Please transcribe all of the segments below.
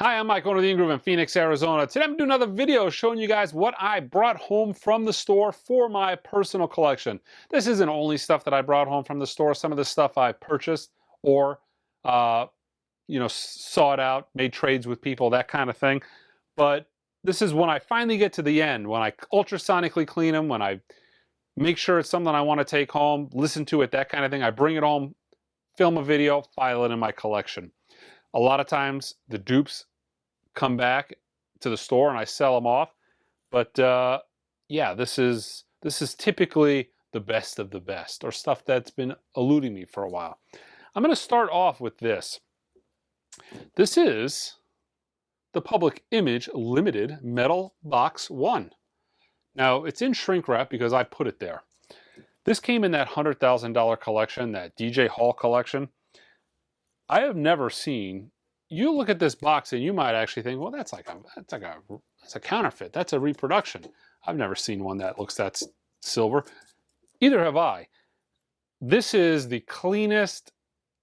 Hi, I'm Mike, owner of the In-Groove in Phoenix, Arizona. Today I'm doing another video showing you guys what I brought home from the store for my personal collection. This isn't only stuff that I brought home from the store. Some of the stuff I purchased or, sought out, made trades with people, that kind of thing. But this is when I finally get to the end, when I ultrasonically clean them, when I make sure it's something I want to take home, listen to it, that kind of thing. I bring it home, film a video, file it in my collection. A lot of times the dupes come back to the store and I sell them off. But yeah, this is typically the best of the best, or stuff that's been eluding me for a while. I'm going to start off with this. This is the Public Image Limited Metal Box 1. Now, it's in shrink wrap because I put it there. This came in that $100,000 collection, that DJ Hall collection. I have never seen, you look at this box and you might actually think, well, that's a counterfeit. That's a reproduction. I've never seen one that looks that silver. Either have I. This is the cleanest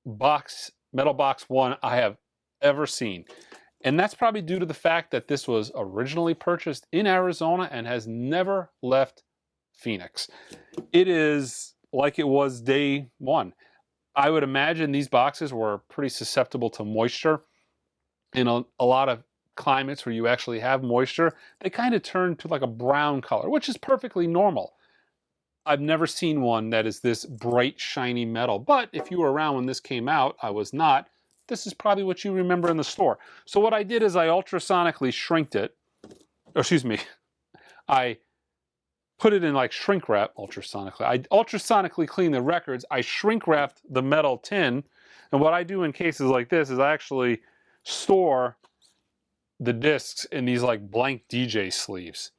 box, metal box 1 I have ever seen. And that's probably due to the fact that this was originally purchased in Arizona and has never left Phoenix. It is like it was day one. I would imagine these boxes were pretty susceptible to moisture. In a lot of climates where you actually have moisture, they kind of turn to like a brown color, which is perfectly normal. I've never seen one that is this bright, shiny metal. But if you were around when this came out, I was not. This is probably what you remember in the store. So what I did is I ultrasonically shrinked it. I put it in like shrink wrap ultrasonically. I ultrasonically clean the records. I shrink wrapped the metal tin. And what I do in cases like this is I actually store the discs in these like blank DJ sleeves.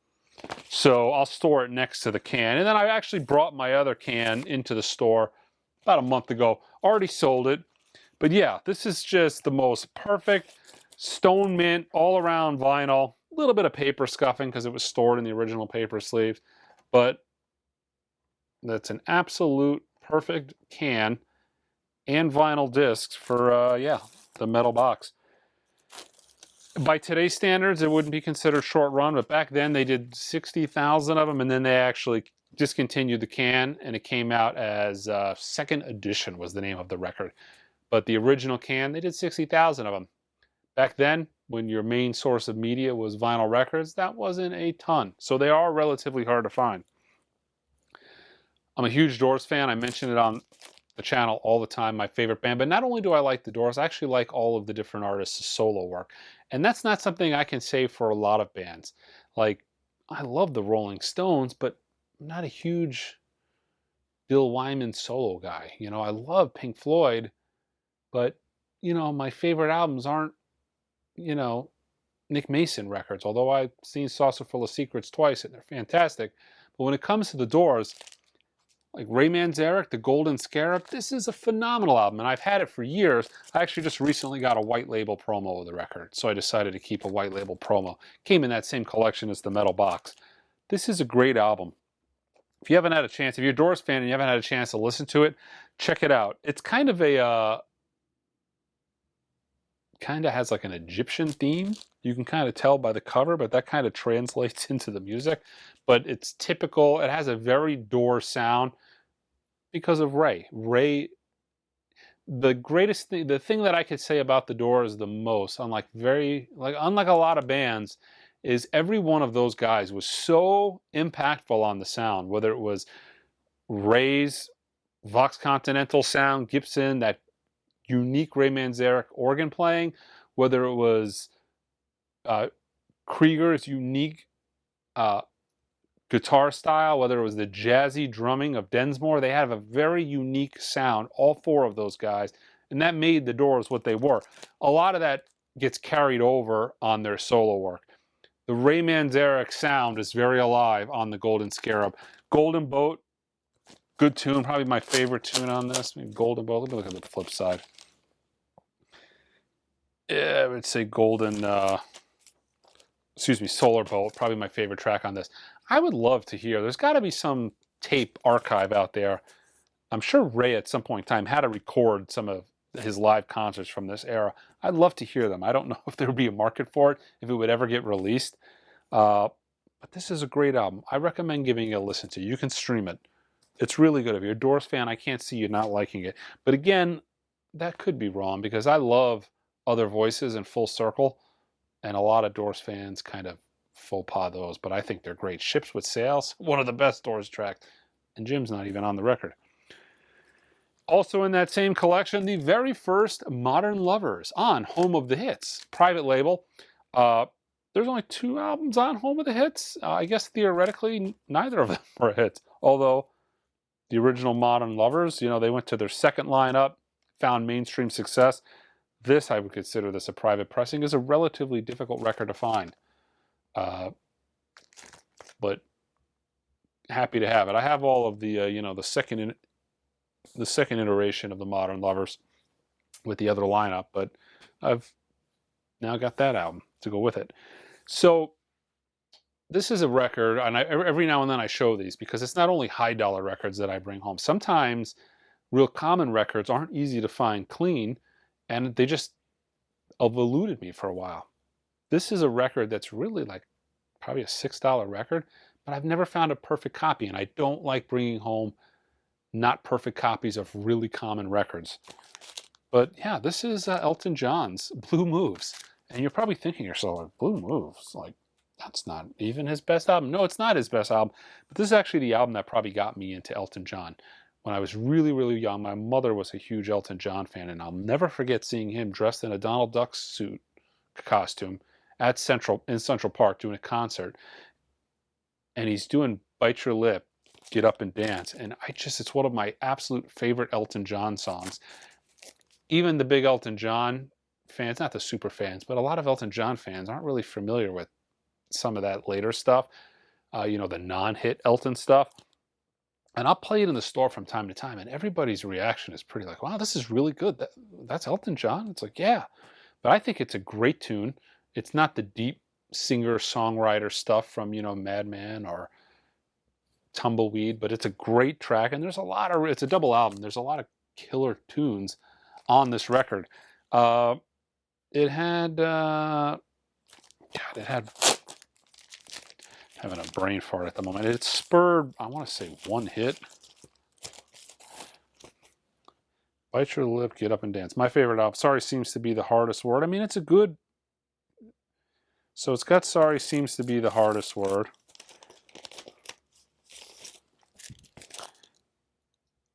So I'll store it next to the can. And then I actually brought my other can into the store about a month ago. Already sold it. But yeah, this is just the most perfect stone mint all around vinyl. A little bit of paper scuffing because it was stored in the original paper sleeves. But that's an absolute perfect can and vinyl discs for, the metal box. By today's standards, it wouldn't be considered short run, but back then they did 60,000 of them, and then they actually discontinued the can, and it came out as Second Edition was the name of the record. But the original can, they did 60,000 of them. Back then, when your main source of media was vinyl records, that wasn't a ton. So they are relatively hard to find. I'm a huge Doors fan. I mention it on the channel all the time, my favorite band. But not only do I like the Doors, I actually like all of the different artists' solo work. And that's not something I can say for a lot of bands. Like, I love the Rolling Stones, but I'm not a huge Bill Wyman solo guy. You know, I love Pink Floyd, but, you know, my favorite albums aren't, you know, Nick Mason records, although I've seen Saucer Full of Secrets twice and they're fantastic. But when it comes to the Doors, like Ray Manzarek, The Golden Scarab, this is a phenomenal album, and I've had it for years. I actually just recently got a white label promo of the record, so I decided to keep a white label promo. Came in that same collection as the metal box. This is a great album. If you haven't had a chance, if you're a Doors fan and you haven't had a chance to listen to it, check it out. It's kind of a kind of has like an Egyptian theme. You can kind of tell by the cover, but that kind of translates into the music. But it's typical. It has a very Doors sound because of Ray. Ray, the greatest thing, the thing that I could say about the Doors the most, unlike a lot of bands, is every one of those guys was so impactful on the sound. Whether it was Ray's Vox Continental sound, Gibson, that unique Ray Manzarek organ playing, whether it was Krieger's unique guitar style, whether it was the jazzy drumming of Densmore, they have a very unique sound, all four of those guys, and that made the Doors what they were. A lot of that gets carried over on their solo work. The Ray Manzarek sound is very alive on the Golden Scarab. Golden Boat, good tune, probably my favorite tune on this. Maybe Golden Boat. Let me look at the flip side. Yeah, I would say Solar Boat, probably my favorite track on this. I would love to hear, there's got to be some tape archive out there. I'm sure Ray at some point in time had to record some of his live concerts from this era. I'd love to hear them. I don't know if there would be a market for it, if it would ever get released. But this is a great album. I recommend giving it a listen to. You can stream it. It's really good. If you're a Doors fan, I can't see you not liking it. But again, that could be wrong because I love Other Voices and Full Circle, and a lot of Doors fans kind of faux pas those, but I think they're great. Ships with Sails, one of the best Doors tracks, and Jim's not even on the record. Also in that same collection, the very first Modern Lovers on Home of the Hits, private label. There's only 2 albums on Home of the Hits. I guess theoretically, neither of them were hits. Although the original Modern Lovers, they went to their second lineup, found mainstream success. This, I would consider this a private pressing, is a relatively difficult record to find. But happy to have it. I have all of the, the second iteration of the Modern Lovers with the other lineup, but I've now got that album to go with it. So this is a record, and every now and then I show these because it's not only high dollar records that I bring home. Sometimes real common records aren't easy to find clean, and they just have eluded me for a while. This is a record that's really like probably a $6 record, but I've never found a perfect copy, and I don't like bringing home not perfect copies of really common records. But yeah, this is Elton John's Blue Moves. And you're probably thinking to yourself, like, Blue Moves? Like, that's not even his best album. No, it's not his best album. But this is actually the album that probably got me into Elton John. When I was really, really young, my mother was a huge Elton John fan, and I'll never forget seeing him dressed in a Donald Duck suit costume in Central Park doing a concert. And he's doing Bite Your Lip, Get Up and Dance. And it's one of my absolute favorite Elton John songs. Even the big Elton John fans, not the super fans, but a lot of Elton John fans aren't really familiar with some of that later stuff, the non-hit Elton stuff. And I'll play it in the store from time to time, and everybody's reaction is pretty like, wow, this is really good. That's Elton John? It's like, yeah. But I think it's a great tune. It's not the deep singer-songwriter stuff from, Madman or Tumbleweed, but it's a great track, and it's a double album. There's a lot of killer tunes on this record. It had having a brain fart at the moment. It spurred, I want to say, 1 hit. Bite Your Lip, Get Up and Dance. My favorite album. Sorry Seems to Be the Hardest Word. I mean, it's a good... So it's got Sorry Seems to Be the Hardest Word.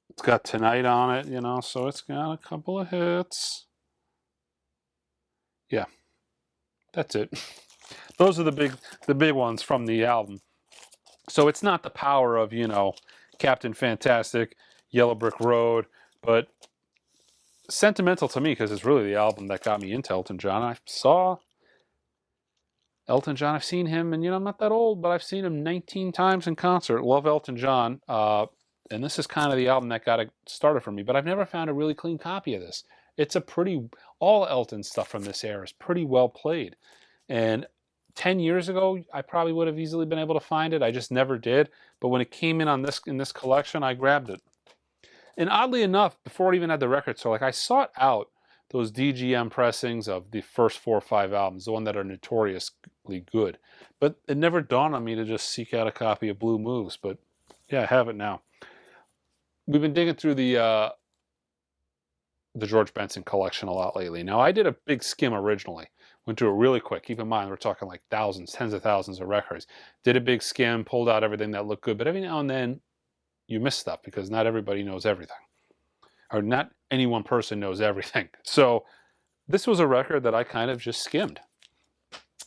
It's got Tonight on it, so it's got a couple of hits. Yeah, that's it. Those are the big ones from the album. So it's not the power of, Captain Fantastic, Yellow Brick Road, but sentimental to me because it's really the album that got me into Elton John. I saw Elton John. I've seen him, and I'm not that old, but I've seen him 19 times in concert. Love Elton John. And this is kind of the album that got it started for me. But I've never found a really clean copy of this. It's all Elton stuff from this era is pretty well played. And 10 years ago, I probably would have easily been able to find it. I just never did. But when it came in this collection, I grabbed it. And oddly enough, before it even had the record, so I sought out those DGM pressings of the first 4 or 5 albums, the one that are notoriously good. But it never dawned on me to just seek out a copy of Blue Moves. But yeah, I have it now. We've been digging through the George Benson collection a lot lately. Now, I did a big skim originally. Went through it really quick. Keep in mind, we're talking like thousands, tens of thousands of records. Did a big skim, pulled out everything that looked good. But every now and then, you miss stuff because not everybody knows everything. Or not any one person knows everything. So this was a record that I kind of just skimmed.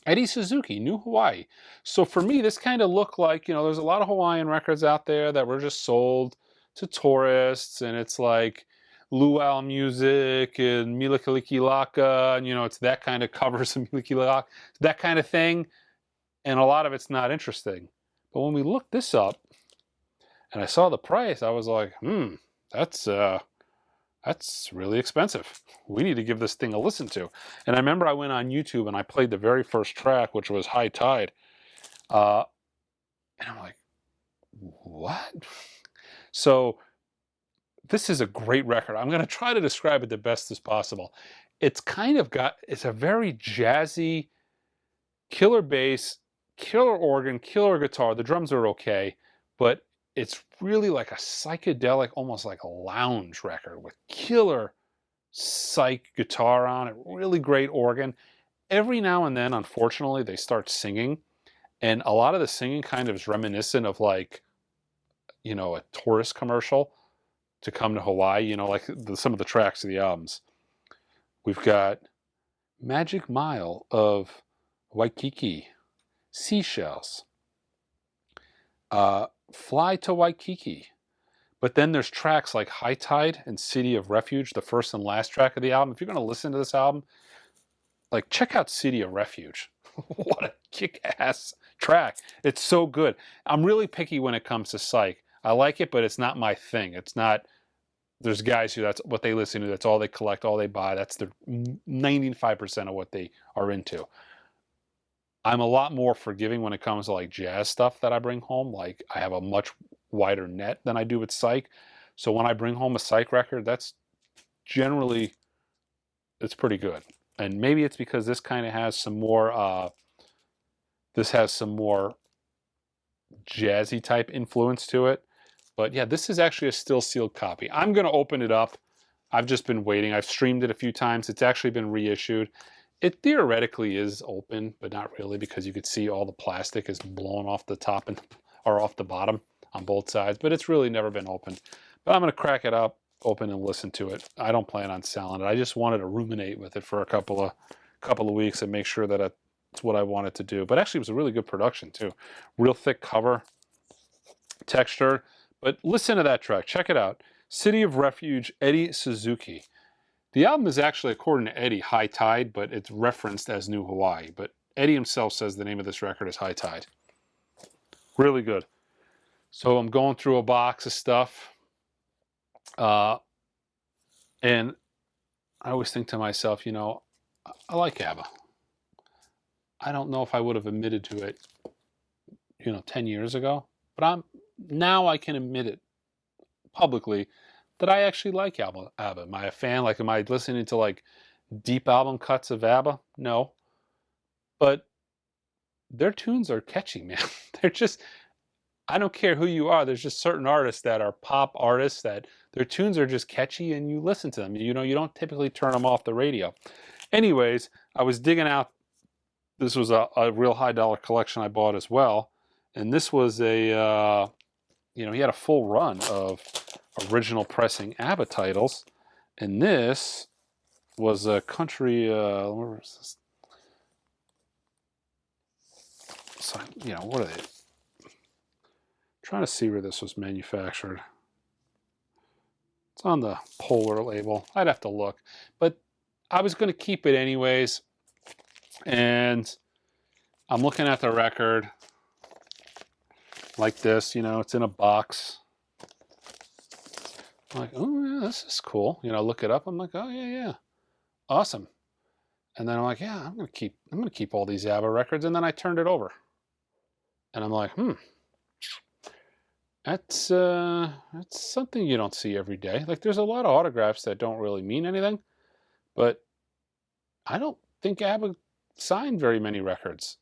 Eddie Suzuki, New Hawaii. So for me, this kind of looked like, there's a lot of Hawaiian records out there that were just sold to tourists, and it's like luau music and Mila Kalikilaka, and it's that kind of covers of Mila Kalikilaka, that kind of thing, and a lot of it's not interesting. But when we looked this up, and I saw the price, I was like, that's really expensive. We need to give this thing a listen to. And I remember I went on YouTube and I played the very first track, which was High Tide, and I'm like, what? So this is a great record. I'm going to try to describe it the best as possible. It's kind of got, it's a very jazzy, killer bass, killer organ, killer guitar. The drums are okay, but it's really like a psychedelic, almost like a lounge record with killer psych guitar on it, really great organ. Every now and then, unfortunately, they start singing, and a lot of the singing kind of is reminiscent of like, you know, a tourist commercial to come to Hawaii, you know, like some of the tracks of the albums. We've got Magic Mile of Waikiki, Seashells, Fly to Waikiki. But then there's tracks like High Tide and City of Refuge, the first and last track of the album. If you're going to listen to this album, like check out City of Refuge. What a kick-ass track. It's so good. I'm really picky when it comes to psych. I like it, but it's not my thing. It's not, there's guys who that's what they listen to, that's all they collect, all they buy. That's their 95% of what they are into. I'm a lot more forgiving when it comes to like jazz stuff that I bring home. Like I have a much wider net than I do with psych. So when I bring home a psych record, that's generally, it's pretty good. And maybe it's because this kind of has some more, this has some more jazzy type influence to it. But yeah, this is actually a still sealed copy. I'm going to open it up. I've just been waiting. I've streamed it a few times. It's actually been reissued. It theoretically is open, but not really, because you could see all the plastic is blown off the top and or off the bottom on both sides. But it's really never been opened. But I'm going to crack it up, open and listen to it. I don't plan on selling it. I just wanted to ruminate with it for a couple of weeks and make sure that it's what I wanted to do. But actually, it was a really good production too. Real thick cover, texture. But listen to that track. Check it out. City of Refuge, Eddie Suzuki. The album is actually, according to Eddie, High Tide, but it's referenced as New Hawaii. But Eddie himself says the name of this record is High Tide. Really good. So I'm going through a box of stuff. And I always think to myself, you know, I like Abba. I don't know if I would have admitted to it, you know, 10 years ago. But now I can admit it publicly that I actually like Abba. Am I a fan? Like, am I listening to like deep album cuts of Abba? No. But their tunes are catchy, man. They're just, I don't care who you are. There's just certain artists that are pop artists that their tunes are just catchy and you listen to them. You know, you don't typically turn them off the radio. Anyways, I was digging out. This was a real high dollar collection I bought as well. And this was a, you know, he had a full run of original pressing Abba titles. And this was a country, where is this? So, you know, what are they? Trying to see where this was manufactured. It's on the Polar label. I'd have to look. But I was going to keep it anyways. And I'm looking at the record like this, you know, it's in a box. I'm like, oh yeah, this is cool. You know, look it up. I'm like, oh yeah. Awesome. And then I'm like, yeah, I'm gonna keep all these Abba records. And then I turned it over. And I'm like, that's something you don't see every day. Like there's a lot of autographs that don't really mean anything, but I don't think Abba signed very many records.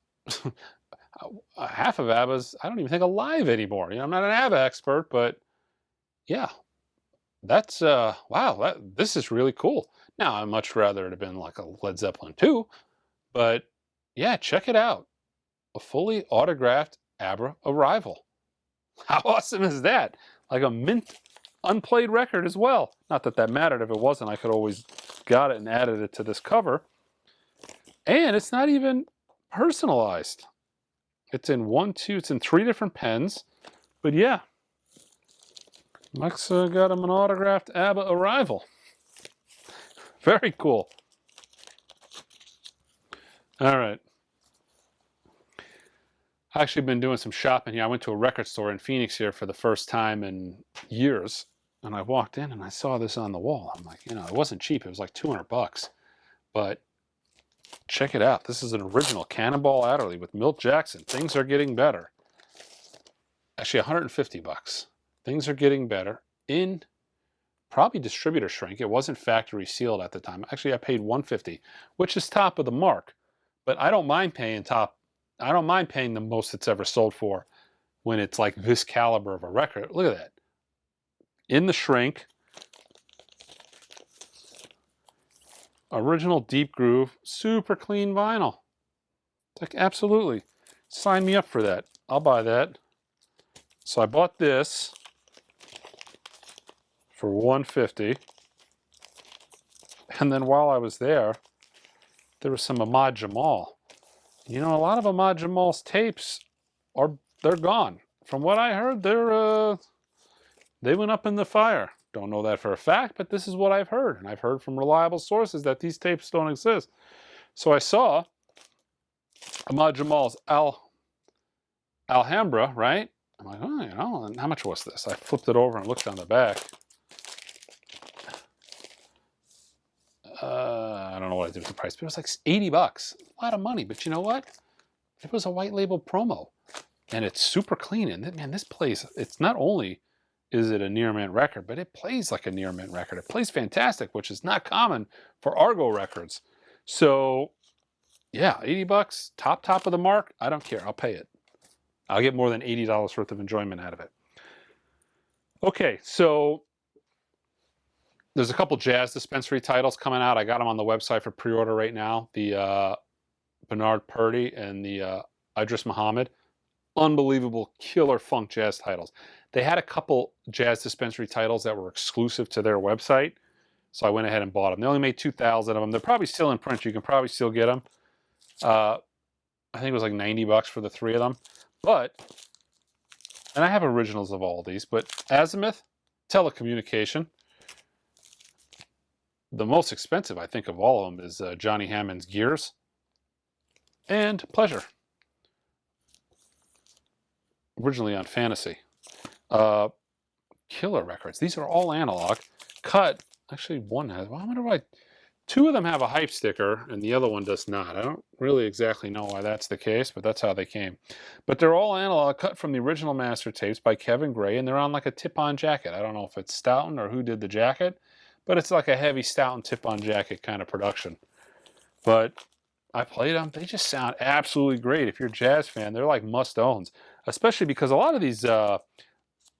Half of Abba's, I don't even think alive anymore. You know, I'm not an Abba expert, but yeah, that's wow. This is really cool. Now I'd much rather it have been like a Led Zeppelin 2, but yeah, check it out. A fully autographed Abba Arrival. How awesome is that? Like a mint unplayed record as well. Not that that mattered. If it wasn't, I could always got it and added it to this cover. And it's not even personalized. It's in it's in 3 different pens. But yeah, Mike's got him an autographed Abba Arrival. Very cool. All right. I've actually been doing some shopping here. I went to a record store in Phoenix here for the first time in years. And I walked in and I saw this on the wall. I'm like, you know, it wasn't cheap. It was like $200. But check it out. This is an original Cannonball Adderley with Milt Jackson. Things are getting better. Actually, $150. Things are getting better in probably distributor shrink. It wasn't factory sealed at the time. Actually, I paid $150, which is top of the mark. But I don't mind paying I don't mind paying the most it's ever sold for when it's like this caliber of a record. Look at that. In the shrink. Original deep groove, super clean vinyl. It's like, absolutely. Sign me up for that. I'll buy that. So I bought this for $150. And then while I was there was some Ahmad Jamal. You know, a lot of Ahmad Jamal's tapes they're gone. From what I heard, they went up in the fire. Don't know that for a fact, but this is what I've heard. And I've heard from reliable sources that these tapes don't exist. So I saw Ahmad Jamal's Alhambra, right? I'm like, oh, you know, and how much was this? I flipped it over and looked on the back. I don't know what I did with the price, but it was like $80. A lot of money, but you know what? It was a white label promo, and it's super clean. And man, this plays, it's not only is it a near mint record, but it plays like a near mint record. It plays fantastic, which is not common for Argo records. So yeah, $80, top of the mark. I don't care. I'll pay it. I'll get more than $80 worth of enjoyment out of it. Okay, so there's a couple jazz dispensary titles coming out. I got them on the website for pre-order right now. The Bernard Purdy and the Idris Muhammad. Unbelievable killer funk jazz titles. They had a couple jazz dispensary titles that were exclusive to their website. So I went ahead and bought them. They only made 2,000 of them. They're probably still in print. You can probably still get them. I think it was like $90 for the 3 of them. But, and I have originals of all these, but Azimuth, Telecommunication. The most expensive, I think, of all of them is Johnny Hammond's Gears. And Pleasure. Originally on Fantasy. Killer records. These are all analog. Cut. Actually, one has. Well, I wonder why. 2 of them have a hype sticker, and the other one does not. I don't really exactly know why that's the case, but that's how they came. But they're all analog, cut from the original master tapes by Kevin Gray, and they're on like a tip-on jacket. I don't know if it's Stoughton or who did the jacket, but it's like a heavy Stoughton tip-on jacket kind of production. But I played them. They just sound absolutely great. If you're a jazz fan, they're like must-owns, especially because a lot of these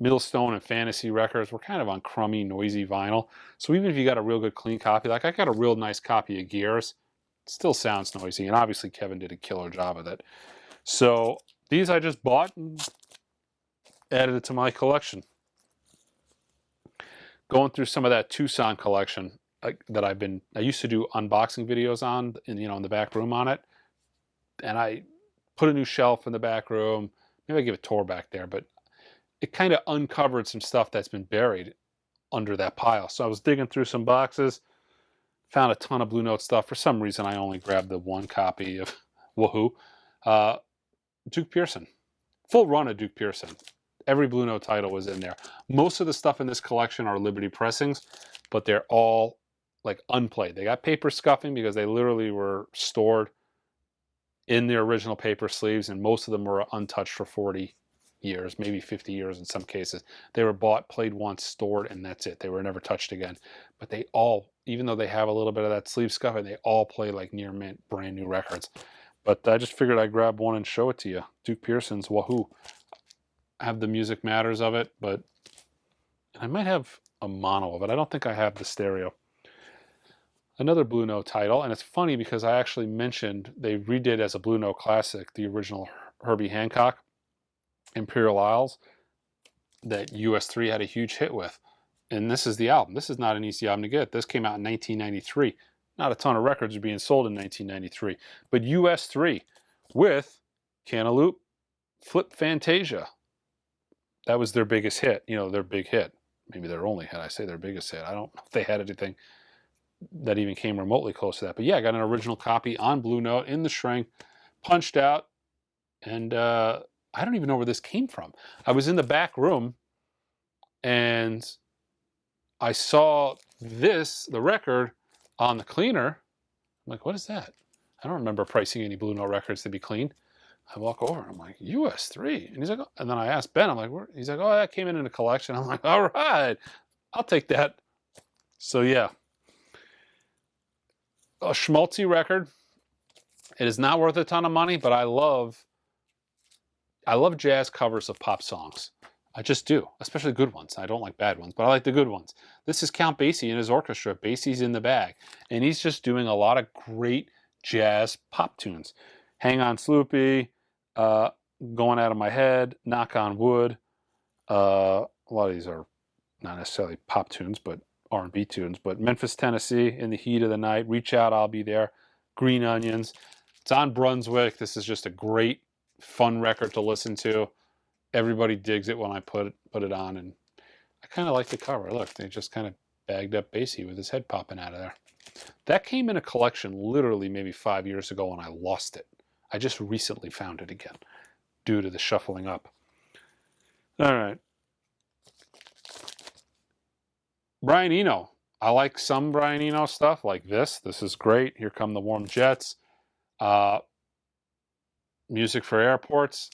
Millstone and Fantasy records were kind of on crummy, noisy vinyl. So even if you got a real good clean copy, like I got a real nice copy of Gears, it still sounds noisy. And obviously Kevin did a killer job of it. So these I just bought and added it to my collection. Going through some of that Tucson collection that I used to do unboxing videos on, in the back room on it. And I put a new shelf in the back room. Maybe I give a tour back there, but it kind of uncovered some stuff that's been buried under that pile. So I was digging through some boxes, found a ton of Blue Note stuff. For some reason, I only grabbed the 1 copy of Woohoo. Duke Pearson. Full run of Duke Pearson. Every Blue Note title was in there. Most of the stuff in this collection are Liberty pressings, but they're all like unplayed. They got paper scuffing because they literally were stored in their original paper sleeves, and most of them were untouched for 40 years, maybe 50 years in some cases. They were bought, played once, stored, and that's it. They were never touched again. But they all, even though they have a little bit of that sleeve scuffing, they all play like near mint, brand new records. But I just figured I'd grab one and show it to you. Duke Pearson's Wahoo. I have the Music Matters of it, but I might have a mono of it. I don't think I have the stereo. Another Blue Note title, and it's funny because I actually mentioned they redid as a Blue Note classic the original Herbie Hancock, Imperial Isles, that US3 had a huge hit with. And this is the album. This is not an easy album to get. This came out in 1993. Not a ton of records are being sold in 1993. But US3 with Cantaloupe, Flip Fantasia. That was their biggest hit. Their big hit. Maybe their only hit. I say their biggest hit. I don't know if they had anything that even came remotely close to that. But yeah, I got an original copy on Blue Note in the shrink, punched out, and I don't even know where this came from. I was in the back room, and I saw the record, on the cleaner. I'm like, what is that? I don't remember pricing any Blue Note records to be cleaned. I walk over, and I'm like, US3. And he's like, oh. And then I asked Ben, I'm like, where? He's like, oh, that came in a collection. I'm like, all right, I'll take that. So yeah, a schmaltzy record. It is not worth a ton of money, but I love jazz covers of pop songs. I just do, especially good ones. I don't like bad ones, but I like the good ones. This is Count Basie and his orchestra. Basie's in the Bag, and he's just doing a lot of great jazz pop tunes. Hang On Sloopy, Going Out of My Head, Knock on Wood. A lot of these are not necessarily pop tunes, but R&B tunes. But Memphis, Tennessee, In the Heat of the Night, Reach Out, I'll Be There, Green Onions. It's on Brunswick. This is just a great, fun record to listen to. Everybody digs it when I put it on, and I kind of like the cover. Look, they just kind of bagged up Basie with his head popping out of there. That came in a collection literally maybe 5 years ago, and I lost it. I just recently found it again due to the shuffling up. All right. Brian Eno. I like some Brian Eno stuff like this. This is great. Here Come the Warm Jets. Music for Airports.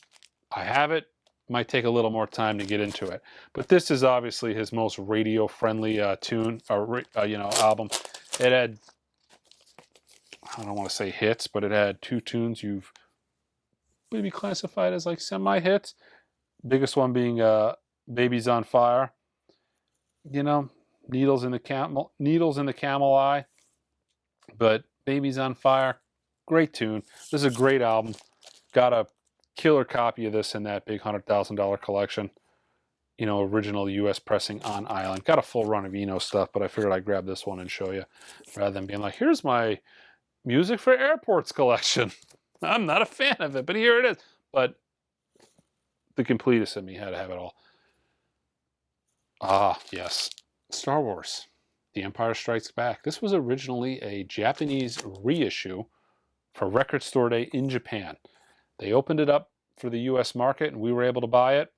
I have it. Might take a little more time to get into it. But this is obviously his most radio-friendly tune, or album. It had, I don't want to say hits, but it had 2 tunes you've maybe classified as like semi-hits. Biggest one being Baby's on Fire. Needles in the Camel Eye. But Baby's on Fire, great tune. This is a great album. Got a killer copy of this in that big $100,000 collection. Original U.S. pressing on island. Got a full run of Eno stuff, but I figured I'd grab this one and show you, rather than being like, here's my Music for Airports collection. I'm not a fan of it, but here it is. But the completist in me had to have it all. Ah, yes. Star Wars, The Empire Strikes Back. This was originally a Japanese reissue for Record Store Day in Japan. They opened it up for the U.S. market, and we were able to buy it.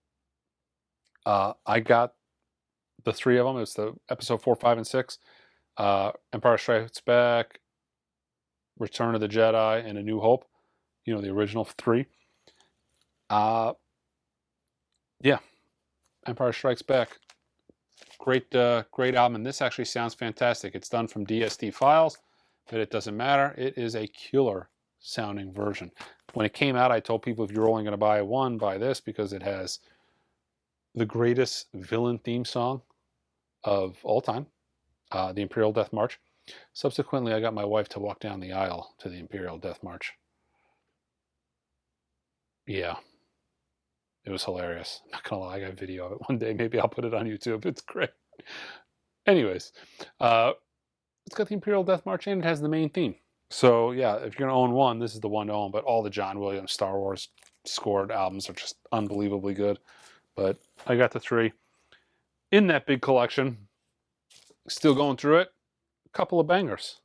I got the 3 of them. It's the episode 4, 5, and 6. Empire Strikes Back, Return of the Jedi, and A New Hope. The original 3. Yeah. Empire Strikes Back. Great album. And this actually sounds fantastic. It's done from DSD files, but it doesn't matter. It is a killer sounding version. When it came out, I told people, if you're only going to buy one, buy this, because it has the greatest villain theme song of all time, the Imperial Death March. Subsequently, I got my wife to walk down the aisle to the Imperial Death March. Yeah. It was hilarious. I'm not going to lie, I got a video of it one day. Maybe I'll put it on YouTube. It's great. Anyways, it's got the Imperial Death March, and it has the main theme. So yeah, if you're going to own one, this is the one to own. But all the John Williams Star Wars scored albums are just unbelievably good. But I got the 3 in that big collection. Still going through it. A couple of bangers.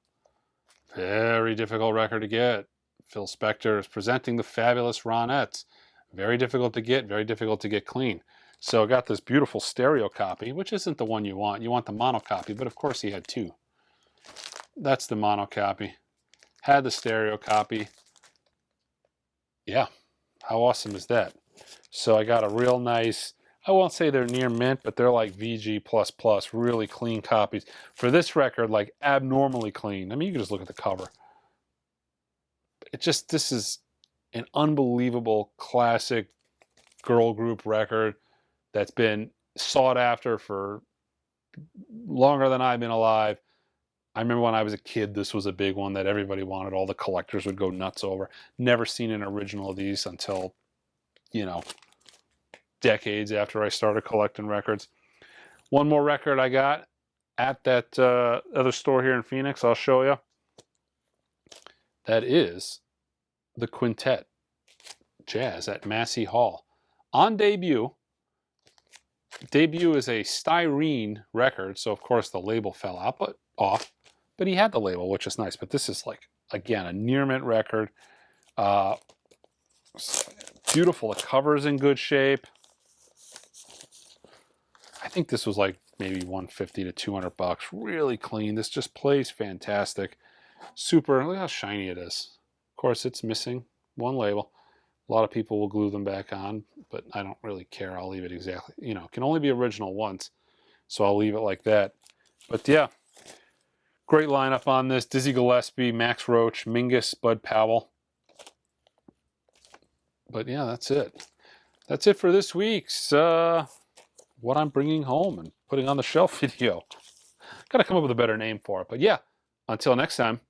Very difficult record to get. Phil Spector is presenting the Fabulous Ronettes. Very difficult to get clean. So I got this beautiful stereo copy, which isn't the one you want. You want the mono copy, but of course he had 2. That's the mono copy. Had the stereo copy. Yeah, how awesome is that? So I got a real nice, I won't say they're near mint, but they're like VG++, really clean copies. For this record, like abnormally clean. I mean, you can just look at the cover. This is an unbelievable classic girl group record that's been sought after for longer than I've been alive. I remember when I was a kid, this was a big one that everybody wanted. All the collectors would go nuts over. Never seen an original of these until, decades after I started collecting records. One more record I got at that other store here in Phoenix, I'll show you. That is the Quintet Jazz at Massey Hall. On debut. Debut is a styrene record, so of course the label fell out, off. But he had the label, which is nice. But this is like, again, a near mint record. Beautiful. The cover's in good shape. I think this was like maybe $150 to $200. Really clean. This just plays fantastic. Super. Look how shiny it is. Of course, it's missing one label. A lot of people will glue them back on, but I don't really care. I'll leave it exactly. It can only be original once, so I'll leave it like that. But yeah, Great lineup on this. Dizzy Gillespie, Max Roach, Mingus, Bud Powell. But yeah, that's it. That's it for this week's what I'm bringing home and putting on the shelf video. Got to come up with a better name for it. But yeah, until next time.